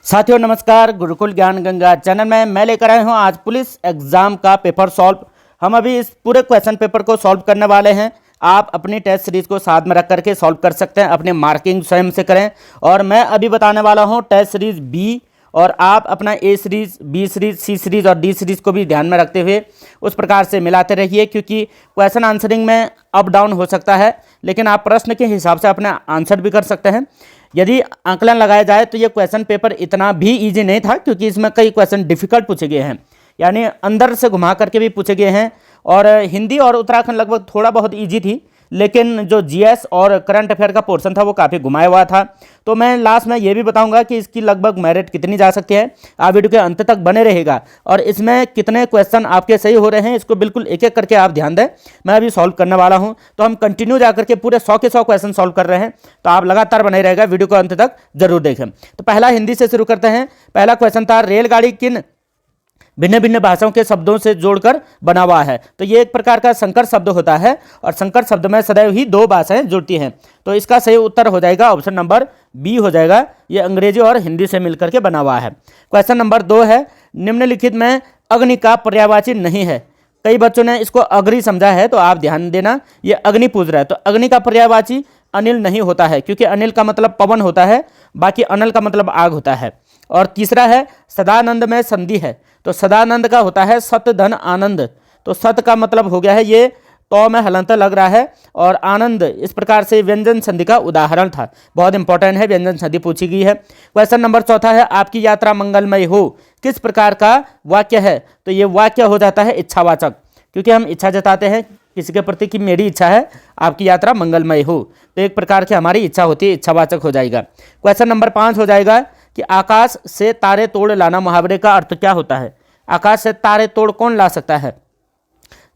साथियों नमस्कार, गुरुकुल ज्ञान गंगा चैनल में मैं लेकर आया हूं आज पुलिस एग्जाम का पेपर सॉल्व। हम अभी इस पूरे क्वेश्चन पेपर को सॉल्व करने वाले हैं। आप अपनी टेस्ट सीरीज को साथ में रख करके सॉल्व कर सकते हैं, अपनी मार्किंग स्वयं से करें। और मैं अभी बताने वाला हूं टेस्ट सीरीज बी, और आप अपना ए सीरीज, बी सीरीज, सी सीरीज और डी सीरीज को भी ध्यान में रखते हुए उस प्रकार से मिलाते रहिए, क्योंकि क्वेश्चन आंसरिंग में अप डाउन हो सकता है, लेकिन आप प्रश्न के हिसाब से अपना आंसर भी कर सकते हैं। यदि आंकलन लगाया जाए तो ये क्वेश्चन पेपर इतना भी इजी नहीं था, क्योंकि इसमें कई क्वेश्चन डिफिकल्ट पूछे गए हैं, यानी अंदर से घुमा करके भी पूछे गए हैं। और हिंदी और उत्तराखंड लगभग थोड़ा बहुत इजी थी, लेकिन जो जीएस और करंट अफेयर का पोर्शन था वो काफ़ी घुमाया हुआ था। तो मैं लास्ट में ये भी बताऊंगा कि इसकी लगभग मेरिट कितनी जा सकती है। आप वीडियो के अंत तक बने रहेगा, और इसमें कितने क्वेश्चन आपके सही हो रहे हैं इसको बिल्कुल एक एक करके आप ध्यान दें। मैं अभी सॉल्व करने वाला हूं, तो हम कंटिन्यू जा करके पूरे 100 के 100 क्वेश्चन सॉल्व कर रहे हैं, तो आप लगातार बने रहेगा, वीडियो को अंत तक जरूर देखें। तो पहला हिंदी से शुरू करते हैं। पहला क्वेश्चन था, रेलगाड़ी किन भिन्न भिन्न भाषाओं के शब्दों से जोड़कर बना हुआ है? तो ये एक प्रकार का संकर शब्द होता है, और संकर शब्द में सदैव ही दो भाषाएं जुड़ती हैं। तो इसका सही उत्तर हो जाएगा ऑप्शन नंबर बी हो जाएगा। ये अंग्रेजी और हिंदी से मिलकर के बना हुआ है। क्वेश्चन नंबर 2 है, निम्नलिखित में अग्नि का पर्यायवाची नहीं है। कई बच्चों ने इसको अग्नि समझा है, तो आप ध्यान देना, ये अग्नि पूछ रहा है। तो अग्नि का पर्यायवाची अनिल नहीं होता है, क्योंकि अनिल का मतलब पवन होता है, बाकी अनल का मतलब आग होता है। और तीसरा है, सदानंद में संधि है। तो सदानंद का होता है सत धन आनंद। तो सत का मतलब हो गया है ये तो में हलंत लग रहा है, और आनंद इस प्रकार से व्यंजन संधि का उदाहरण था। बहुत इंपॉर्टेंट है, व्यंजन संधि पूछी गई है। क्वेश्चन नंबर 4 है, आपकी यात्रा मंगलमय हो किस प्रकार का वाक्य है? तो ये वाक्य हो जाता है इच्छावाचक, क्योंकि हम इच्छा जताते हैं किसी के प्रति कि मेरी इच्छा है आपकी यात्रा मंगलमय हो, तो एक प्रकार की हमारी इच्छा होती है, इच्छावाचक हो जाएगा। क्वेश्चन नंबर 5 हो जाएगा कि आकाश से तारे तोड़ लाना मुहावरे का अर्थ क्या होता है? आकाश से तारे तोड़ कौन ला सकता है?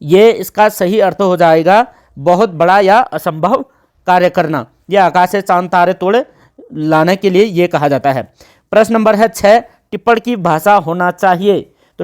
ये इसका सही अर्थ हो जाएगा बहुत बड़ा या असंभव कार्य करना। ये आकाश से चांद तारे तोड़ लाने के लिए ये कहा जाता है। प्रश्न नंबर है 6, टिप्पण की भाषा होना चाहिए। तो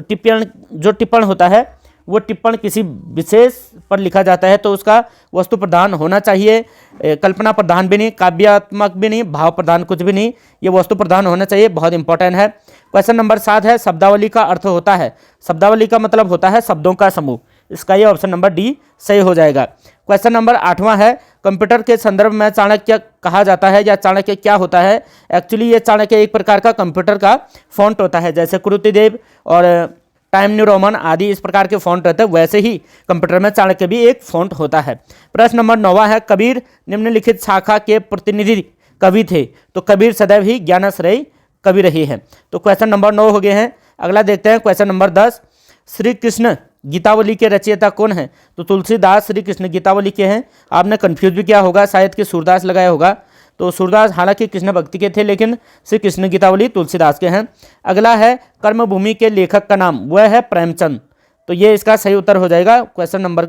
टिप्पण होता है वो टिप्पण किसी विशेष पर लिखा जाता है, तो उसका वस्तु प्रधान होना चाहिए, कल्पना प्रधान भी नहीं, काव्यात्मक भी नहीं, भाव प्रधान कुछ भी नहीं, ये वस्तु प्रधान होना चाहिए। बहुत इंपॉर्टेंट है। क्वेश्चन नंबर 7 है, शब्दावली का अर्थ होता है। शब्दावली का मतलब होता है शब्दों का समूह। इसका ये ऑप्शन नंबर डी सही हो जाएगा। क्वेश्चन नंबर 8वां है, कंप्यूटर के संदर्भ में चाणक्य कहा जाता है, या चाणक्य क्या होता है? एक्चुअली ये चाणक्य एक प्रकार का कंप्यूटर का फॉन्ट होता है, जैसे कुरुतिदेव और टाइम न्यू रोमन आदि इस प्रकार के फॉन्ट रहते हैं, वैसे ही कंप्यूटर में चाणक्य भी एक फॉन्ट होता है। प्रश्न नंबर 9 है, कबीर निम्नलिखित शाखा के प्रतिनिधि कवि थे। तो कबीर सदैव ही ज्ञानाश्रयी कवि रही है। तो क्वेश्चन नंबर 9 हो गए हैं। अगला देखते हैं क्वेश्चन नंबर 10, श्री कृष्ण गीतावली के रचयिता कौन है? तो तुलसीदास श्री कृष्ण गीतावली के हैं। आपने कंफ्यूज भी किया होगा, शायद कि सूरदास लगाया होगा। तो सूरदास हालांकि कृष्ण भक्ति के थे, लेकिन श्री कृष्ण गीतावली तुलसीदास के हैं। अगला है, कर्मभूमि के लेखक का नाम, वह है प्रेमचंद। तो ये इसका सही उत्तर हो जाएगा क्वेश्चन नंबर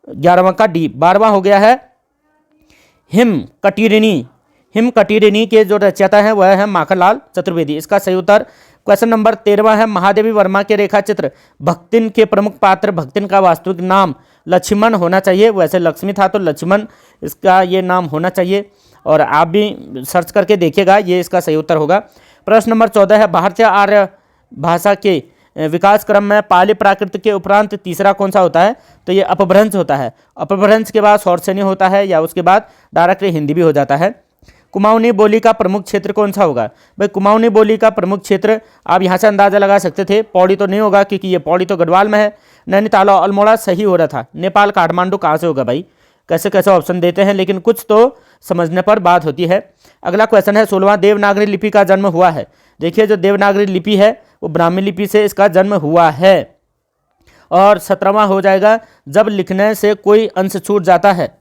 11वां का डी। 12वां हो गया है, हिम कटीरिनी के जो रचयिता है वह है माखनलाल चतुर्वेदी। इसका सही उत्तर। क्वेश्चन नंबर 13वां है, महादेवी वर्मा के रेखा चित्र भक्तिन के प्रमुख पात्र भक्तिन का वास्तविक नाम लक्ष्मण होना चाहिए। वैसे लक्ष्मी था, तो लक्ष्मण इसका ये नाम होना चाहिए, और आप भी सर्च करके देखिएगा, ये इसका सही उत्तर होगा। प्रश्न नंबर 14 है, भारतीय आर्य भाषा के विकास क्रम में पाली प्राकृत के उपरांत तीसरा कौन सा होता है? तो ये अपभ्रंश होता है। अपभ्रंश के बाद शौर्सनी होता है, या उसके बाद डायरेक्टली हिंदी भी हो जाता है। कुमाऊनी बोली का प्रमुख क्षेत्र कौन सा होगा? भाई कुमाऊनी बोली का प्रमुख क्षेत्र आप यहाँ से अंदाजा लगा सकते थे, पौड़ी तो नहीं होगा, क्योंकि ये पौड़ी तो गढ़वाल में है। नैनीताल और अल्मोड़ा सही हो रहा था। नेपाल काठमांडू कहाँ से होगा? भाई कैसे कैसे ऑप्शन देते हैं, लेकिन कुछ तो समझने पर बात होती है। अगला क्वेश्चन है, 16वां, देवनागरी लिपि का जन्म हुआ है। देखिए जो देवनागरी लिपि है वो ब्राह्मी लिपि से इसका जन्म हुआ है। और 17वां हो जाएगा, जब लिखने से कोई अंश छूट जाता है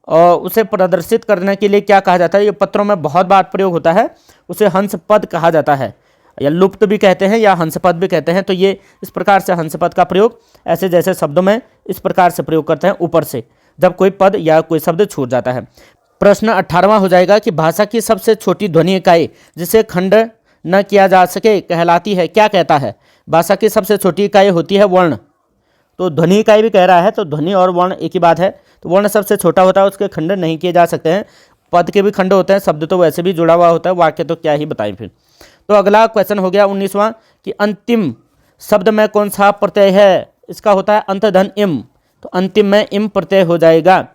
और उसे प्रदर्शित करने के लिए क्या कहा जाता है? ये पत्रों में बहुत बार प्रयोग होता है, उसे हंस पद कहा जाता है, या लुप्त भी कहते हैं, या हंस पद भी कहते हैं। तो ये इस प्रकार से हंस पद का प्रयोग ऐसे जैसे शब्दों में इस प्रकार से प्रयोग करते हैं, ऊपर से, जब कोई पद या कोई शब्द छूट जाता है। प्रश्न 18वां हो जाएगा कि भाषा की सबसे छोटी ध्वनि इकाई जिसे खंड न किया जा सके कहलाती है, क्या कहता है? भाषा की सबसे छोटी इकाई होती है वर्ण। तो ध्वनि इकाई भी कह रहा है, तो ध्वनि और वर्ण एक ही बात है। तो वर्ण सबसे छोटा होता है, उसके खंड नहीं किए जा सकते हैं। पद के भी खंड होते हैं, शब्द तो वैसे भी जुड़ा हुआ होता है, वाक्य तो क्या ही बताएं फिर। तो अगला क्वेश्चन हो गया 19वां कि अंतिम शब्द में कौन सा प्रत्यय है। इसका होता है अंतधन इम, तो अंतिम में इम प्रत्यय हो जाएगा।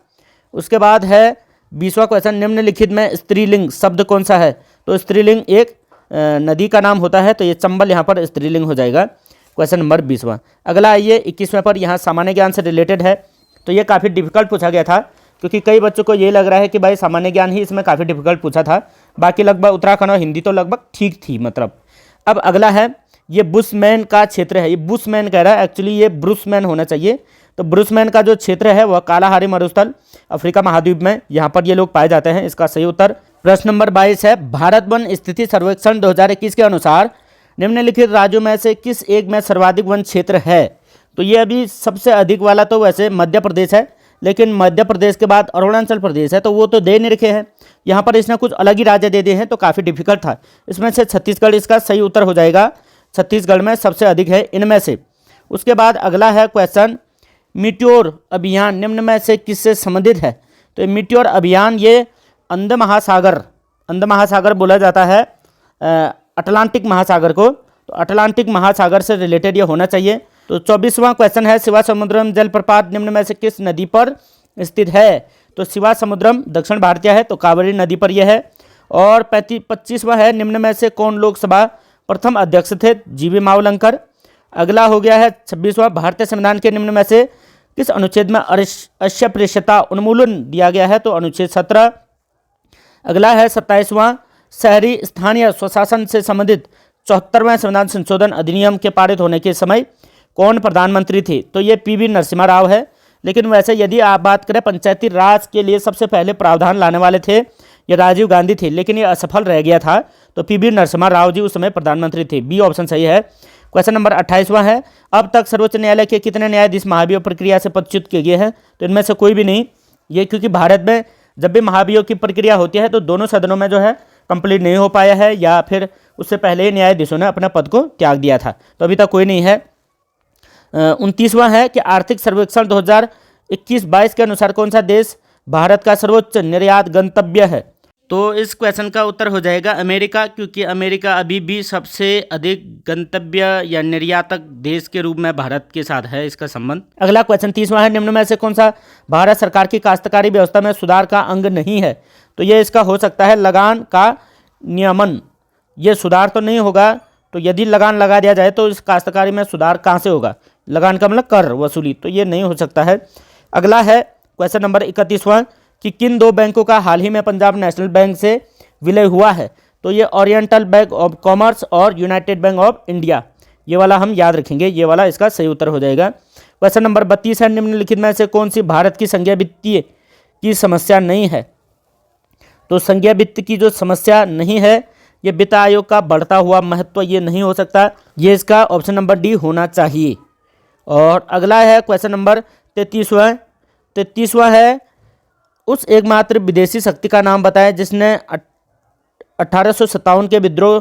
उसके बाद है 20वां क्वेश्चन, निम्नलिखित में स्त्रीलिंग शब्द कौन सा है। तो स्त्रीलिंग एक नदी का नाम होता है, तो ये चंबल यहाँ पर स्त्रीलिंग हो जाएगा। क्वेश्चन नंबर 20वां। अगला आइए 21वें पर, यहाँ सामान्य ज्ञान से रिलेटेड है। तो ये काफ़ी डिफिकल्ट पूछा गया था, क्योंकि कई बच्चों को ये लग रहा है कि भाई सामान्य ज्ञान ही इसमें काफ़ी डिफिकल्ट पूछा था। बाकी लगभग उत्तराखंड और हिंदी तो लगभग ठीक थी मतलब। अब अगला है, ये बुशमैन का क्षेत्र है। ये बुशमैन कह रहा है, एक्चुअली ये ब्रुसमैन होना चाहिए। तो ब्रुसमैन का जो क्षेत्र है वह कालाहारी मरुस्थल अफ्रीका महाद्वीप में, यहाँ पर ये लोग पाए जाते हैं। इसका सही उत्तर प्रश्न नंबर 22 है, भारत वन स्थिति सर्वेक्षण 2021 के अनुसार निम्नलिखित राज्यों में से किस एक में सर्वाधिक वन क्षेत्र है। तो ये अभी सबसे अधिक वाला तो वैसे मध्य प्रदेश है, लेकिन मध्य प्रदेश के बाद अरुणाचल प्रदेश है, तो वो तो दे नहीं रखे हैं। यहाँ पर इसने कुछ अलग ही राज्य दे दिए हैं, तो काफ़ी डिफिकल्ट था। इसमें से छत्तीसगढ़ इसका सही उत्तर हो जाएगा। छत्तीसगढ़ में सबसे अधिक है इनमें से। उसके बाद अगला है क्वेश्चन, मीटियोर अभियान निम्न में से किससे संबंधित है। तो मीटियोर अभियान ये अंध महासागर बोला जाता है अटलांटिक महासागर को, तो अटलांटिक महासागर से रिलेटेड ये होना चाहिए। तो 24वां क्वेश्चन है, शिवा समुद्रम जलप्रपात निम्न में से किस नदी पर स्थित है। तो शिवा समुद्रम दक्षिण भारतीय है, तो कावेरी नदी पर यह है। और 25वां है, निम्न में से कौन लोकसभा प्रथम अध्यक्ष थे। जीवी मावलंकर। अगला हो गया है 26वां, भारतीय संविधान के निम्न में से किस अनुच्छेद में अस्पृश्यता उन्मूलन दिया गया है। तो अनुच्छेद 17। अगला है 27वां, शहरी स्थानीय स्वशासन से संबंधित 74वें संविधान संशोधन अधिनियम के पारित होने के समय कौन प्रधानमंत्री थे। तो ये पीवी नरसिम्हा राव है। लेकिन वैसे यदि आप बात करें पंचायती राज के लिए सबसे पहले प्रावधान लाने वाले थे ये राजीव गांधी थे, लेकिन ये असफल रह गया था। तो पीवी नरसिम्हा राव जी उस समय प्रधानमंत्री थे। बी ऑप्शन सही है। क्वेश्चन नंबर 28वां है, अब तक सर्वोच्च न्यायालय के कितने न्यायाधीश महाभियोग प्रक्रिया से पदच्युत किए गए हैं। तो इनमें से कोई भी नहीं। ये क्योंकि भारत में जब भी महाभियोग की प्रक्रिया होती है तो दोनों सदनों में जो है कंप्लीट नहीं हो पाया है, या फिर उससे पहले ही न्यायाधीशों ने अपने पद को त्याग दिया था। तो अभी तक कोई नहीं है। 29वां है कि आर्थिक सर्वेक्षण 2021-22 के अनुसार कौन सा देश भारत का सर्वोच्च निर्यात गंतव्य है। तो इस क्वेश्चन का उत्तर हो जाएगा अमेरिका, क्योंकि अमेरिका अभी भी सबसे अधिक गंतव्य या निर्यातक देश के रूप में भारत के साथ है इसका संबंध। अगला क्वेश्चन 30वां है, निम्न में से कौन सा भारत सरकार की काश्तकारी व्यवस्था में सुधार का अंग नहीं है। तो ये इसका हो सकता है लगान का नियमन। ये सुधार तो नहीं होगा, तो यदि लगान लगा दिया जाए तो इस काश्तकारी में सुधार कहाँ से होगा। लगान का मतलब कर वसूली, तो ये नहीं हो सकता है। अगला है क्वेश्चन नंबर 31वां कि किन दो बैंकों का हाल ही में पंजाब नेशनल बैंक से विलय हुआ है। तो ये ओरिएंटल बैंक ऑफ कॉमर्स और यूनाइटेड बैंक ऑफ इंडिया, ये वाला हम याद रखेंगे, ये वाला इसका सही उत्तर हो जाएगा। क्वेश्चन नंबर 32 है, निम्नलिखित में से कौन सी भारत की संघीय वित्तीय की समस्या नहीं है। तो संघीय वित्त की जो समस्या नहीं है, ये वित्त आयोग का बढ़ता हुआ महत्व, ये नहीं हो सकता। ये इसका ऑप्शन नंबर डी होना चाहिए। और अगला है क्वेश्चन नंबर 33वां है, उस एकमात्र विदेशी शक्ति का नाम बताएं जिसने 1857 के विद्रोह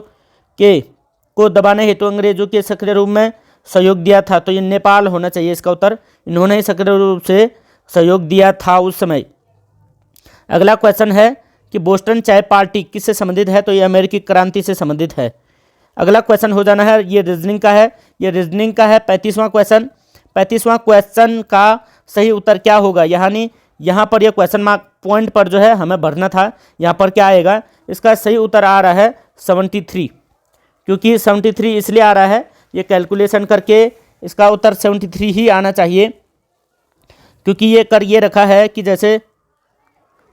को दबाने हेतु अंग्रेजों के सक्रिय रूप में सहयोग दिया था। तो ये नेपाल होना चाहिए इसका उत्तर। इन्होंने ही सक्रिय रूप से सहयोग दिया था उस समय। अगला क्वेश्चन है कि बोस्टन चाय पार्टी किससे संबंधित है। तो ये अमेरिकी क्रांति से संबंधित है। अगला क्वेश्चन हो जाना है, ये रीजनिंग का है। ये रीजनिंग का है 35वां क्वेश्चन। 35वां क्वेश्चन का सही उत्तर क्या होगा, यानी यहाँ पर ये क्वेश्चन मार्क पॉइंट पर जो है हमें भरना था। यहाँ पर क्या आएगा, इसका सही उत्तर आ रहा है 73, क्योंकि 73 इसलिए आ रहा है, ये कैलकुलेशन करके इसका उत्तर 73 ही आना चाहिए, क्योंकि ये कर ये रखा है कि जैसे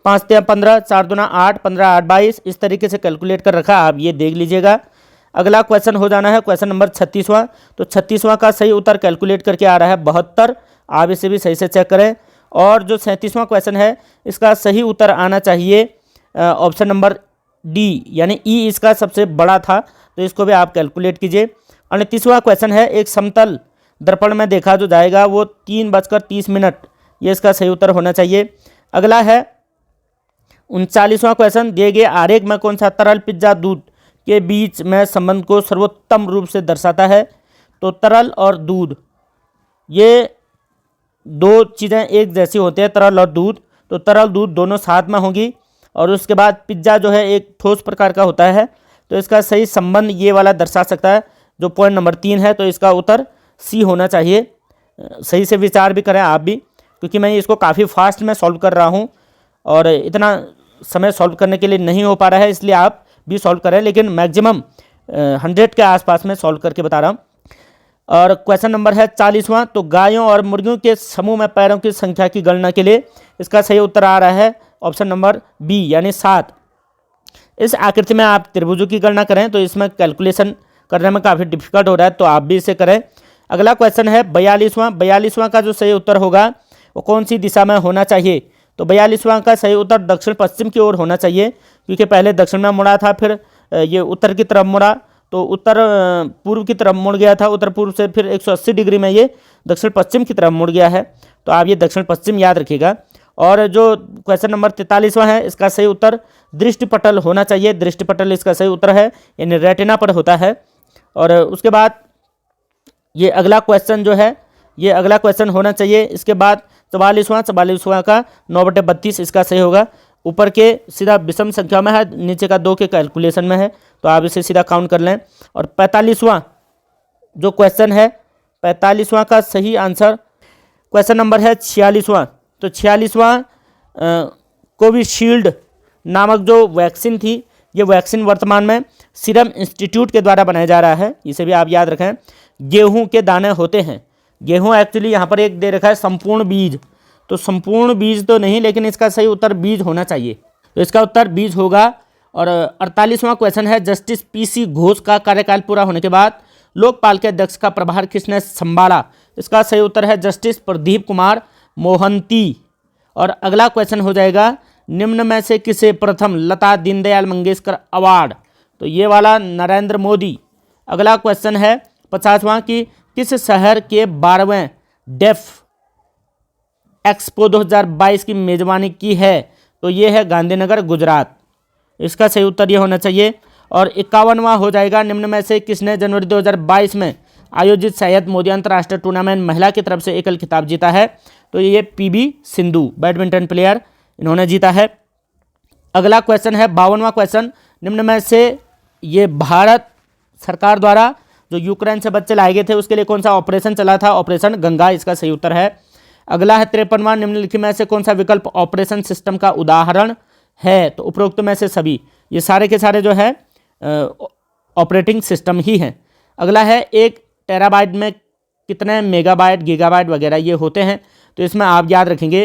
5 × 15, 4 × 8, 15 × 8 22, इस तरीके से कैलकुलेट कर रखा, आप ये देख लीजिएगा। अगला क्वेश्चन हो जाना है क्वेश्चन नंबर 36वां। तो 36वां का सही उत्तर कैलकुलेट करके आ रहा है 72। आप इसे भी सही से चेक करें। और जो 37वां क्वेश्चन है, इसका सही उत्तर आना चाहिए ऑप्शन नंबर डी, यानी ई इसका सबसे बड़ा था, तो इसको भी आप कैलकुलेट कीजिए। 38वां क्वेश्चन है, एक समतल दर्पण में देखा जो जाएगा वो 3:30, ये इसका सही उत्तर होना चाहिए। अगला है 39वां क्वेश्चन, दिए गए आरेख में कौन सा तरल पिज्जा दूध के बीच में संबंध को सर्वोत्तम रूप से दर्शाता है। तो तरल और दूध, ये दो चीज़ें एक जैसी होती है, तरल और दूध, तो तरल दूध दोनों साथ में होंगी। और उसके बाद पिज्ज़ा जो है एक ठोस प्रकार का होता है, तो इसका सही संबंध ये वाला दर्शा सकता है जो पॉइंट नंबर 3 है, तो इसका उत्तर सी होना चाहिए। सही से विचार भी करें आप भी, क्योंकि मैं इसको काफ़ी फास्ट में सॉल्व कर रहा हूँ और इतना समय सॉल्व करने के लिए नहीं हो पा रहा है, इसलिए आप भी सॉल्व करें, लेकिन मैक्सिमम 100 के आसपास में सॉल्व करके बता रहा हूँ। और क्वेश्चन नंबर है 40वां, तो गायों और मुर्गियों के समूह में पैरों की संख्या की गणना के लिए इसका सही उत्तर आ रहा है ऑप्शन नंबर बी यानी 7। इस आकृति में आप त्रिभुजों की गणना करें तो इसमें कैलकुलेशन करने में काफ़ी डिफिकल्ट हो रहा है, तो आप भी इसे करें। अगला क्वेश्चन है 42वां का जो सही उत्तर होगा वो कौन सी दिशा में होना चाहिए? तो 42वां का सही उत्तर दक्षिण पश्चिम की ओर होना चाहिए, क्योंकि पहले दक्षिण में मुड़ा था, फिर ये उत्तर की तरफ मुड़ा, तो उत्तर पूर्व की तरफ मुड़ गया था, उत्तर पूर्व से फिर 180 डिग्री में ये दक्षिण पश्चिम की तरफ मुड़ गया है, तो आप ये दक्षिण पश्चिम याद रखिएगा। और जो क्वेश्चन नंबर 43वां है इसका सही उत्तर दृष्टिपटल होना चाहिए, दृष्टिपटल इसका सही उत्तर है, यानी रेटिना पर होता है। और उसके बाद ये अगला क्वेश्चन जो है ये अगला क्वेश्चन होना चाहिए। इसके बाद 44वां का 9/32 इसका सही होगा। ऊपर के सीधा विषम संख्या में है, नीचे का 2 के कैलकुलेशन में है, तो आप इसे सीधा काउंट कर लें। और 45वां जो क्वेश्चन है 45वां का सही आंसर क्वेश्चन नंबर है 46वां। तो 46वां कोविशील्ड नामक जो वैक्सीन थी, ये वैक्सीन वर्तमान में सीरम इंस्टीट्यूट के द्वारा बनाया जा रहा है, इसे भी आप याद रखें। गेहूं के दाने होते हैं, गेहूं एक्चुअली यहाँ पर एक दे रखा है संपूर्ण बीज, तो संपूर्ण बीज तो नहीं, लेकिन इसका सही उत्तर बीज होना चाहिए, तो इसका उत्तर बीज होगा। और 48वां क्वेश्चन है जस्टिस पीसी घोष का कार्यकाल पूरा होने के बाद लोकपाल के अध्यक्ष का प्रभार किसने संभाला? इसका सही उत्तर है जस्टिस प्रदीप कुमार मोहंती। और अगला क्वेश्चन हो जाएगा निम्न में से किसे प्रथम लता दीनदयाल मंगेशकर अवार्ड? तो ये वाला नरेंद्र मोदी। अगला क्वेश्चन है 50वां कि किस शहर के 12वें डेफ एक्सपो 2022 की मेजबानी की है? तो ये है गांधीनगर गुजरात, इसका सही उत्तर ये होना चाहिए। और 51वां हो जाएगा निम्न में से किसने जनवरी 2022 में आयोजित शायद मोदी अंतर्राष्ट्रीय टूर्नामेंट महिला की तरफ से एकल खिताब जीता है? तो ये पीवी सिंधु बैडमिंटन प्लेयर, इन्होंने जीता है। अगला क्वेश्चन है 52वां क्वेश्चन, निम्न में से ये भारत सरकार द्वारा जो यूक्रेन से बच्चे लाए गए थे उसके लिए कौन सा ऑपरेशन चला था? ऑपरेशन गंगा, इसका सही उत्तर है। अगला है 53वां, निम्नलिखित में से कौन सा विकल्प ऑपरेशन सिस्टम का उदाहरण है? तो उपरोक्त में से सभी, ये सारे के सारे जो है ऑपरेटिंग सिस्टम ही हैं। अगला है 1 टेराबाइट में कितने मेगाबाइट गीगाबाइट वगैरह ये होते हैं? तो इसमें आप याद रखेंगे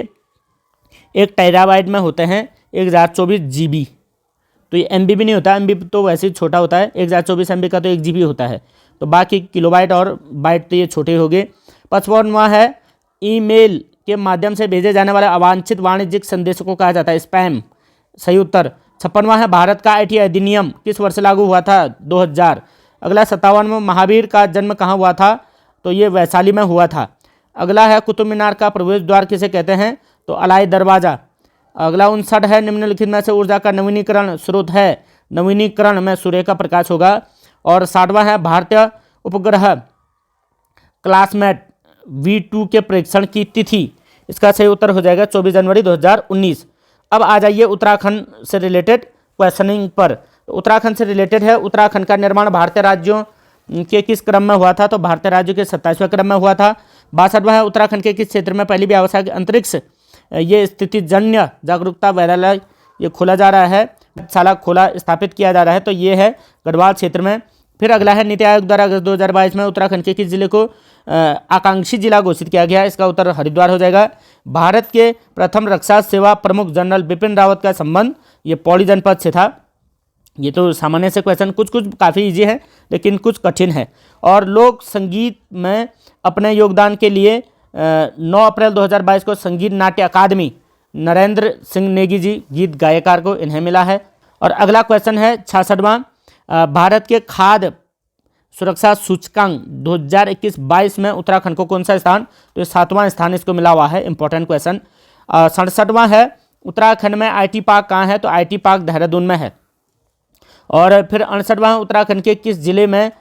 1 टेराबाइट में होते हैं 1024 GB, तो ये MB भी नहीं होता, MB तो वैसे ही छोटा होता है, 1024 MB का तो 1 GB होता है, तो बाकी किलोबाइट और बाइट तो ये छोटे हो गए। 55वां है ईमेल के माध्यम से भेजे जाने वाले अवांछित वाणिज्यिक संदेशों को कहा जाता है स्पैम, सही उत्तर। 56वां है भारत का IT अधिनियम किस वर्ष लागू हुआ था? 2000। अगला 57वां महावीर का जन्म कहाँ हुआ था? तो ये वैशाली में हुआ था। अगला है कुतुब मीनार का प्रवेश द्वार किसे कहते हैं? तो अलाई दरवाज़ा। अगला 59 है निम्नलिखित में से ऊर्जा का नवीनीकरण स्रोत है? नवीनीकरण में सूर्य का प्रकाश होगा। और 60वां है भारतीय उपग्रह क्लासमेट V2 के परीक्षण की तिथि, इसका सही उत्तर हो जाएगा 24 जनवरी 2019। अब आ जाइए उत्तराखंड से रिलेटेड क्वेश्चनिंग पर। उत्तराखंड से रिलेटेड है, उत्तराखंड का निर्माण भारतीय राज्यों के किस क्रम में हुआ था? तो भारतीय राज्यों के 27वें क्रम में हुआ था। 62वां है उत्तराखंड के किस क्षेत्र में पहली व्यावसायिक अंतरिक्ष ये स्थिति जन्य जागरूकता विद्यालय ये खोला जा रहा है, शाला खोला स्थापित किया जा रहा है? तो ये है गढ़वाल क्षेत्र में। फिर अगला है नीति आयोग द्वारा अगस्त 2022 में उत्तराखंड के किस जिले को आकांक्षी जिला घोषित किया गया? इसका उत्तर हरिद्वार हो जाएगा। भारत के प्रथम रक्षा सेवा प्रमुख जनरल बिपिन रावत का संबंध ये पौड़ी जनपद से था। ये तो सामान्य से क्वेश्चन, कुछ काफ़ी इजी है लेकिन कुछ कठिन है। और लोक संगीत में अपने योगदान के लिए 9 अप्रैल 2022 को संगीत नाट्य अकादमी नरेंद्र सिंह नेगी जी गीत गायकार को इन्हें मिला है। और अगला क्वेश्चन है 66वां, भारत के खाद्य सुरक्षा सूचकांक 2021-22 में उत्तराखंड को कौन सा स्थान? तो 7वां स्थान इसको मिला हुआ है, इंपॉर्टेंट क्वेश्चन। 67वां है उत्तराखंड में IT पार्क कहाँ है? तो IT पार्क देहरादून में है। और फिर 68वां उत्तराखंड के किस जिले में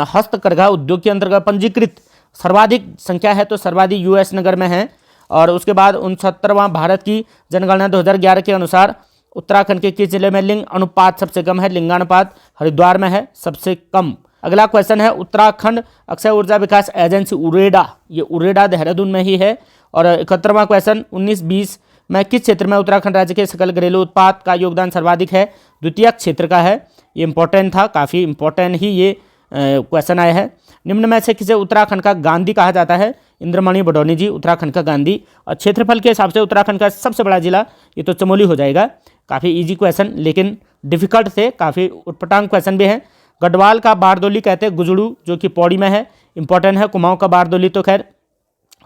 हस्तकरघा उद्योग के अंतर्गत पंजीकृत सर्वाधिक संख्या है? तो सर्वाधिक US नगर में है। और उसके बाद 69वां भारत की जनगणना 2011 के अनुसार उत्तराखंड के किस जिले में लिंग अनुपात सबसे कम है? लिंगानुपात हरिद्वार में है सबसे कम। अगला क्वेश्चन है, उत्तराखंड अक्षय ऊर्जा विकास एजेंसी उरेडा, ये उरेडा देहरादून में ही है। और 71वां क्वेश्चन, 19-20 में किस क्षेत्र में उत्तराखंड राज्य के सकल घरेलू उत्पाद का योगदान सर्वाधिक है? द्वितीय क्षेत्र का है। ये इंपॉर्टेंट था, काफ़ी इंपॉर्टेंट ही ये क्वेश्चन आया है। निम्न में से किसे उत्तराखंड का गांधी कहा जाता है? इंद्रमणि बडौनी जी उत्तराखंड का गांधी। और क्षेत्रफल के हिसाब से उत्तराखंड का सबसे बड़ा जिला ये तो चमोली हो जाएगा। काफ़ी इजी क्वेश्चन लेकिन डिफिकल्ट थे, काफ़ी उटपटांग क्वेश्चन भी हैं। गढ़वाल का बारदोली कहते हैं गुजड़ू, जो कि पौड़ी में है, इंपॉर्टेंट है। कुमाऊं का बारदोली तो खैर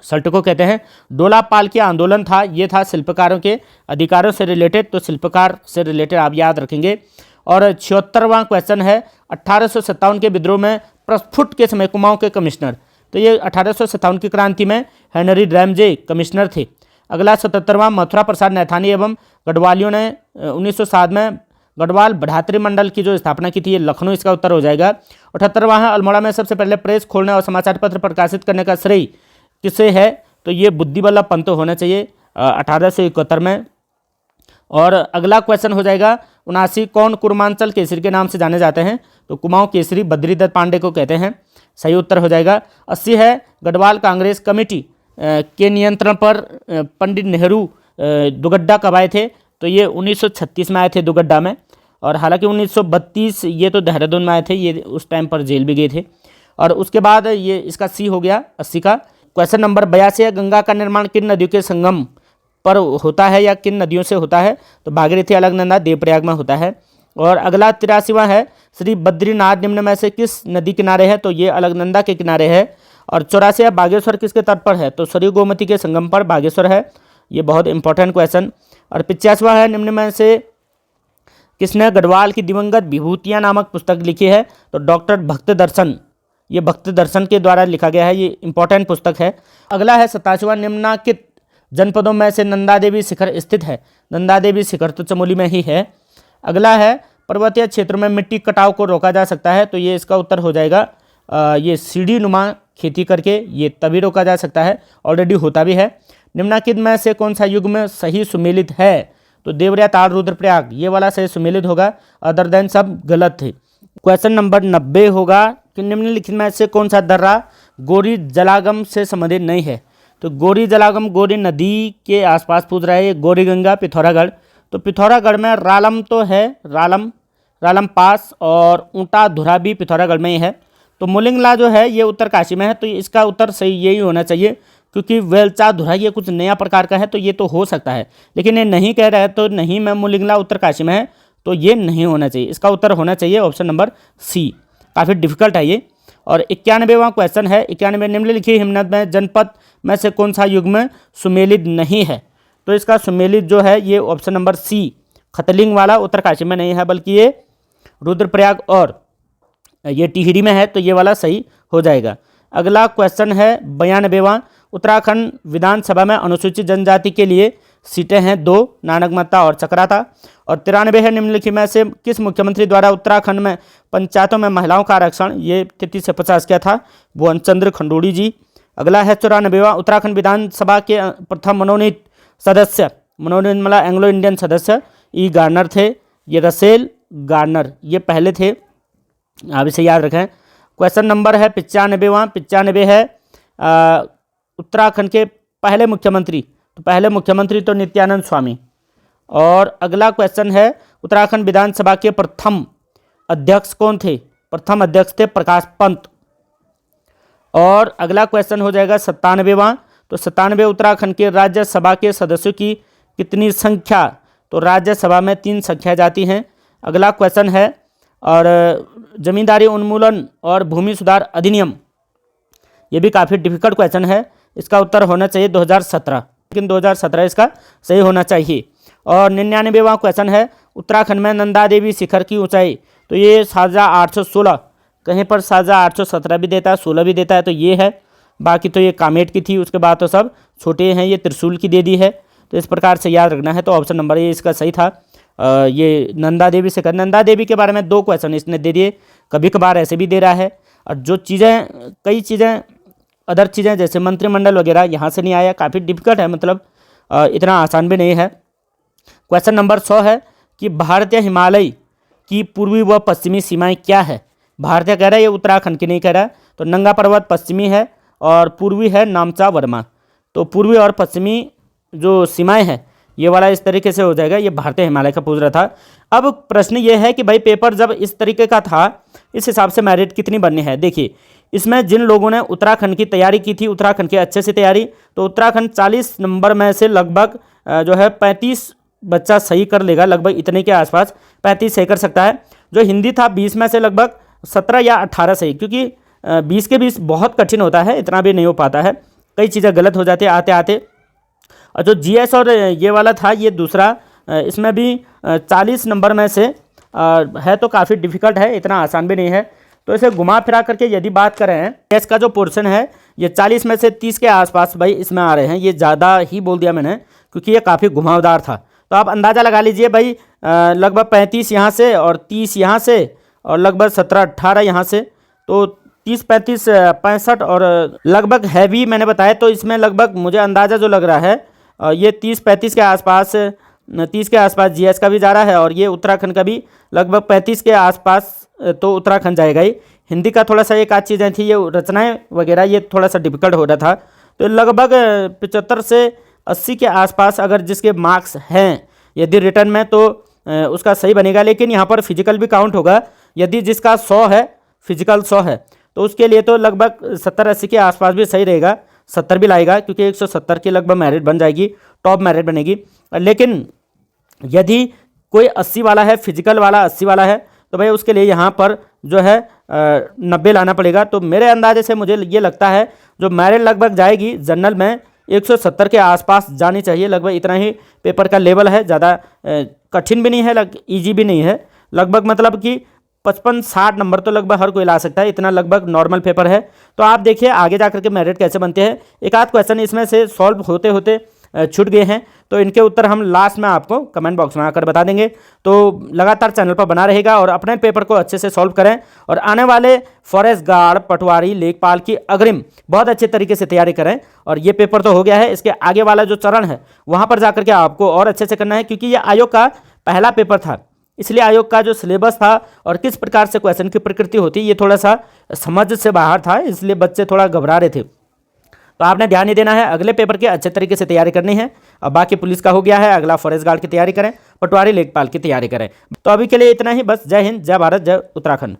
सल्ट को कहते हैं। डोला पालकी आंदोलन था, ये था शिल्पकारों के अधिकारों से रिलेटेड, तो शिल्पकार से रिलेटेड आप याद रखेंगे। और 76वां क्वेश्चन है, 1857 के विद्रोह में प्रस्फुट के समय कुमाऊं के कमिश्नर, तो ये 1857 की क्रांति में हेनरी रैमजे कमिश्नर थे। अगला 77वां, मथुरा प्रसाद नैथानी एवं गढ़वालियों ने 1907 में गढ़वाल भ्रातृ मंडल की जो स्थापना की थी, ये लखनऊ इसका उत्तर हो जाएगा। 78वां है, अल्मोड़ा में सबसे पहले प्रेस खोलने और समाचार पत्र प्रकाशित करने का श्रेय किसे है? तो ये बुद्धि वल्लभ पंत होना चाहिए 1871 में। और अगला क्वेश्चन हो जाएगा 79, कौन कुर्मांचल केसरी के नाम से जाने जाते हैं? तो कुमाऊं केसरी बद्रीदत्त पांडे को कहते हैं, सही उत्तर हो जाएगा। 80 है, गढ़वाल कांग्रेस कमेटी के नियंत्रण पर पंडित नेहरू दुगड्डा कब आए थे? तो ये 1936 में आए थे दुगड्डा में। और हालांकि 1932 ये तो देहरादून में आए थे, ये उस टाइम पर जेल भी गए थे। और उसके बाद ये इसका सी हो गया 80 का। क्वेश्चन नंबर 82 है, गंगा का निर्माण किन नदियों के संगम पर होता है या किन नदियों से होता है? तो भागीरथी, अलकनंदा, देवप्रयाग में होता है। और अगला 83वां है, श्री बद्रीनाथ निम्न में से किस नदी किनारे है? तो ये अलकनंदा के किनारे है। और 84 है, बागेश्वर किसके तट पर है? तो सरयू गोमती के संगम पर बागेश्वर है, ये बहुत इंपॉर्टेंट क्वेश्चन। और 85वां है, निम्न में से किसने गढ़वाल की दिवंगत विभूतियाँ नामक पुस्तक लिखी है? तो डॉक्टर भक्त दर्शन, ये भक्त दर्शन के द्वारा लिखा गया है, ये इंपॉर्टेंट पुस्तक है। अगला है 87वां, निम्नलिखित जनपदों में से नंदा देवी शिखर स्थित है? नंदा देवी शिखर तो चमोली में ही है। अगला है, पर्वतीय क्षेत्रों में मिट्टी कटाव को रोका जा सकता है? तो ये इसका उत्तर हो जाएगा ये सीढ़ी नुमा खेती करके, ये तभी रोका जा सकता है, ऑलरेडी होता भी है। निम्नलिखित में से कौन सा युग्म सही सुमेलित है? तो देवरिया, ताड़, रुद्रप्रयाग, ये वाला सही सुमेलित होगा, अदर देन सब गलत थे। क्वेश्चन नंबर 90 होगा कि निम्नलिखित में से कौन सा दर्रा गोरी जलागम से संबंधित नहीं है? तो गोरी जलागम गोरी नदी के आसपास पूछ रहा है, ये गोरी गंगा, पिथौरागढ़। तो पिथौरागढ़ में रालम तो है, रालम पास, और ऊंटा धुरा भी पिथौरागढ़ में ही है। तो मुलिंगला जो है ये उत्तरकाशी में है, तो इसका उत्तर सही यही होना चाहिए, क्योंकि वेलचा धुरा ये कुछ नया प्रकार का है, तो ये तो हो सकता है, लेकिन ये नहीं कह रहा है तो नहीं में मुलिंगला उत्तरकाशी में है, तो ये नहीं होना चाहिए। इसका उत्तर होना चाहिए ऑप्शन नंबर सी। काफ़ी डिफिकल्ट है ये। और 91वां क्वेश्चन है, 91, निम्नलिखित हिमनद में जनपद में से कौन सा युग्म सुमेलित नहीं है? तो इसका सुमेलित जो है ये ऑप्शन नंबर सी, खतलिंग वाला, उत्तरकाशी में नहीं है, बल्कि ये रुद्रप्रयाग और ये टिहरी में है, तो ये वाला सही हो जाएगा। अगला क्वेश्चन है 92वां, उत्तराखंड विधानसभा में अनुसूचित जनजाति के लिए सीटें हैं 2, नानकमत्ता और चक्राता। और 93 है, निम्नलिखित में से किस मुख्यमंत्री द्वारा उत्तराखंड में पंचायतों में महिलाओं का आरक्षण, ये 33 से 50 किया था? भुवन चंद्र खंडूड़ी जी। अगला है 94वां, उत्तराखंड विधानसभा के प्रथम मनोनीत सदस्य, मनोनीत मतलब एंग्लो इंडियन सदस्य ई गार्नर थे, ये रसेल गार्नर, ये पहले थे, आप इसे याद रखें। क्वेश्चन नंबर है 95वां, 95 है उत्तराखंड के पहले मुख्यमंत्री, तो पहले मुख्यमंत्री तो नित्यानंद स्वामी। और अगला क्वेश्चन है, उत्तराखंड विधानसभा के प्रथम अध्यक्ष कौन थे? प्रथम अध्यक्ष थे प्रकाश पंत। और अगला क्वेश्चन हो जाएगा 97वां, तो 97 उत्तराखंड के राज्यसभा के सदस्यों की कितनी संख्या? तो राज्यसभा में 3 संख्या जाती हैं। अगला क्वेश्चन है, और जमींदारी उन्मूलन और भूमि सुधार अधिनियम, ये भी काफ़ी डिफिकल्ट क्वेश्चन है, इसका उत्तर होना चाहिए 2017, लेकिन 2017 इसका सही होना चाहिए। और 99वां क्वेश्चन है, उत्तराखंड में नंदा देवी शिखर की ऊंचाई, तो ये 7,816, कहीं पर 7,817 भी देता है, 16 भी देता है, तो ये है। बाकी तो ये कामेट की थी, उसके बाद तो सब छोटे हैं, ये त्रिशूल की दे दी है, तो इस प्रकार से याद रखना है। तो ऑप्शन नंबर ये इसका सही था। ये नंदा देवी शिखर, नंदा देवी के बारे में 2 क्वेश्चन इसने दे दिए, कभी कभार ऐसे भी दे रहा है। और जो चीज़ें, कई चीज़ें, अदर चीज़ें जैसे मंत्रिमंडल वगैरह यहाँ से नहीं आया, काफ़ी डिफिकल्ट है, मतलब इतना आसान भी नहीं है। क्वेश्चन नंबर 100 है, कि भारतीय हिमालय की पूर्वी व पश्चिमी सीमाएं क्या है। भारतीय कह रहा है, ये उत्तराखंड की नहीं कह रहा है। तो नंगा पर्वत पश्चिमी है और पूर्वी है नामचा वर्मा। तो पूर्वी और पश्चिमी जो सीमाएं हैं ये वाला इस तरीके से हो जाएगा। ये भारतीय हिमालय का पूछ रहा था। अब प्रश्न ये है कि भाई पेपर जब इस तरीके का था, इस हिसाब से मेरिट कितनी बननी है। देखिए इसमें जिन लोगों ने उत्तराखंड की तैयारी की थी, उत्तराखंड की अच्छे से तैयारी, तो उत्तराखंड 40 नंबर में से लगभग जो है 35 बच्चा सही कर लेगा, लगभग इतने के आसपास 35 सही कर सकता है। जो हिंदी था 20 में से लगभग 17 या 18 सही, क्योंकि 20 के 20 बहुत कठिन होता है, इतना भी नहीं हो पाता है, कई चीज़ें गलत हो जाती है आते आते। और जो जीएस और ये वाला था ये दूसरा, इसमें भी 40 नंबर में से है, तो काफ़ी डिफिकल्ट है, इतना आसान भी नहीं है। तो इसे घुमा फिरा करके यदि बात करें, जीएस का जो पोर्शन है ये 40 में से 30 के आसपास भाई इसमें आ रहे हैं। ये ज़्यादा ही बोल दिया मैंने क्योंकि ये काफ़ी घुमावदार था। तो आप अंदाज़ा लगा लीजिए भाई, लगभग 35 यहाँ से और 30 यहाँ से और लगभग 17-18 यहाँ से, तो 30, 35, 65 और लगभग हैवी मैंने बताया। तो इसमें लगभग मुझे अंदाज़ा जो लग रहा है ये 30-35 के आसपास, 30 के आसपास जीएस का भी जा रहा है और ये उत्तराखंड का भी लगभग 35 के आसपास, तो उत्तराखंड जाएगा ही। हिंदी का थोड़ा सा एक आध चीज़ें थी, ये रचनाएं वगैरह ये थोड़ा सा डिफिकल्ट हो रहा था। तो लगभग 75 से 80 के आसपास अगर जिसके मार्क्स हैं यदि रिटर्न में, तो उसका सही बनेगा। लेकिन यहाँ पर फिजिकल भी काउंट होगा। यदि जिसका 100 है, फिजिकल 100 है, तो उसके लिए तो लगभग 70-80 के आसपास भी सही रहेगा, 70 भी लाएगा, क्योंकि 170 की लगभग मेरिट बन जाएगी, टॉप मेरिट बनेगी। लेकिन यदि कोई 80 वाला है, फिजिकल वाला 80 वाला है, तो भाई उसके लिए यहाँ पर जो है 90 लाना पड़ेगा। तो मेरे अंदाजे से मुझे ये लगता है जो मेरिट लगभग जाएगी जनरल में 170 के आसपास जानी चाहिए, लगभग इतना ही पेपर का लेवल है। ज़्यादा कठिन भी नहीं है, ईजी भी नहीं है, लगभग मतलब कि 55-60 नंबर तो लगभग हर कोई ला सकता है, इतना लगभग नॉर्मल पेपर है। तो आप देखिए आगे जा करके मेरिट कैसे बनते हैं। एक आध क्वेश्चन इसमें से सॉल्व होते होते छूट गए हैं, तो इनके उत्तर हम लास्ट में आपको कमेंट बॉक्स में आकर बता देंगे। तो लगातार चैनल पर बना रहेगा और अपने पेपर को अच्छे से सॉल्व करें और आने वाले फॉरेस्ट गार्ड, पटवारी, लेखपाल की अग्रिम बहुत अच्छे तरीके से तैयारी करें। और ये पेपर तो हो गया है, इसके आगे वाला जो चरण है वहाँ पर जाकर के आपको और अच्छे से करना है, क्योंकि ये आयोग का पहला पेपर था, इसलिए आयोग का जो सिलेबस था और किस प्रकार से क्वेश्चन की प्रकृति होती है ये थोड़ा सा समझ से बाहर था, इसलिए बच्चे थोड़ा घबरा रहे थे। तो आपने ध्यान नहीं देना है, अगले पेपर की अच्छे तरीके से तैयारी करनी है। अब बाकी पुलिस का हो गया है, अगला फॉरेस्ट गार्ड की तैयारी करें, पटवारी, लेखपाल की तैयारी करें। तो अभी के लिए इतना ही, बस। जय हिंद, जय भारत, जय उत्तराखंड।